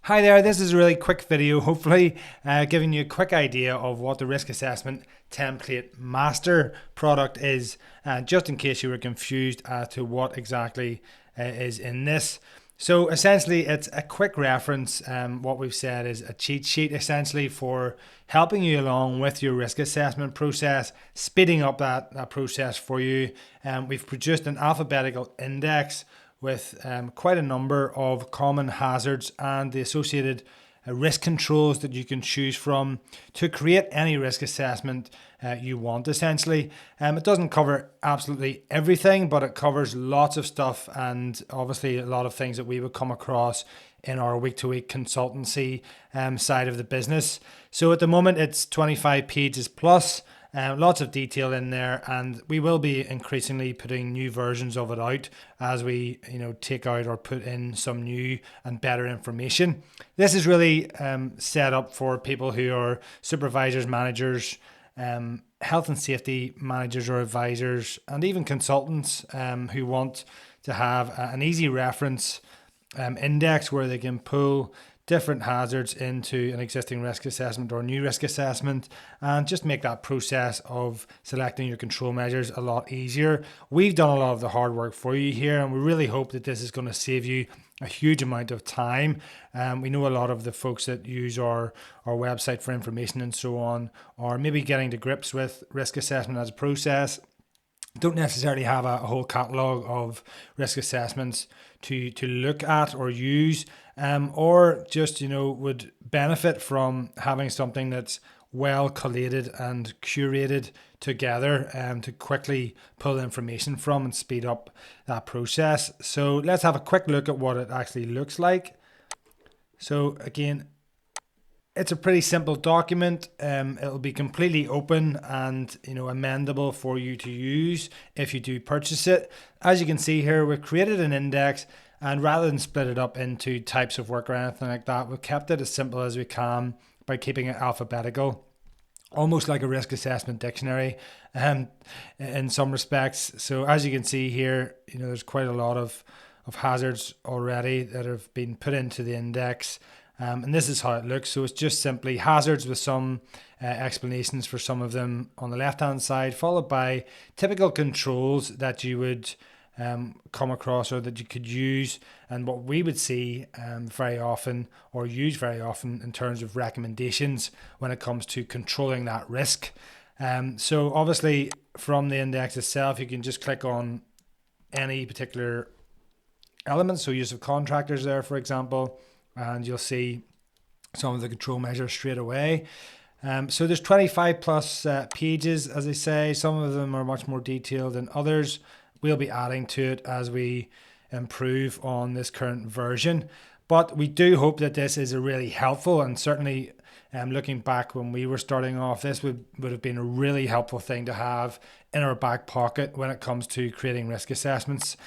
Hi there, this is a really quick video, hopefully giving you a quick idea of what the risk assessment template master product is, just in case you were confused as to what exactly is in this. So essentially it's a quick reference. What we've said is a cheat sheet essentially for helping you along with your risk assessment process, speeding up that process for you. We've produced an alphabetical index with quite a number of common hazards and the associated risk controls that you can choose from to create any risk assessment you want essentially. It doesn't cover absolutely everything, but it covers lots of stuff and obviously a lot of things that we would come across in our week-to-week consultancy side of the business. So at the moment it's 25 pages plus. Lots of detail in there, and we will be increasingly putting new versions of it out as we take out or put in some new and better information. This is really set up for people who are supervisors, managers, health and safety managers or advisors, and even consultants who want to have an easy reference index where they can pull different hazards into an existing risk assessment or new risk assessment and just make that process of selecting your control measures a lot easier. We've done a lot of the hard work for you here, and we really hope that this is going to save you a huge amount of time. We know a lot of the folks that use our website for information and so on are maybe getting to grips with risk assessment as a process, don't necessarily have a whole catalogue of risk assessments to look at or use, or just would benefit from having something that's well collated and curated together to quickly pull information from and speed up that process. So let's have a quick look at what it actually looks like. So again, it's a pretty simple document. It'll be completely open and amendable for you to use if you do purchase it. As you can see here, we've created an index, and rather than split it up into types of work or anything like that, we've kept it as simple as we can by keeping it alphabetical, almost like a risk assessment dictionary in some respects. So as you can see here, there's quite a lot of hazards already that have been put into the index. And this is how it looks. So it's just simply hazards with some explanations for some of them on the left-hand side, followed by typical controls that you would come across or that you could use, and what we would see very often or use very often in terms of recommendations when it comes to controlling that risk. So obviously from the index itself, you can just click on any particular element. So use of contractors there, for example, and you'll see some of the control measures straight away. So there's 25 plus pages, as I say. Some of them are much more detailed than others. We'll be adding to it as we improve on this current version. But we do hope that this is a really helpful, and certainly looking back when we were starting off, this would have been a really helpful thing to have in our back pocket when it comes to creating risk assessments.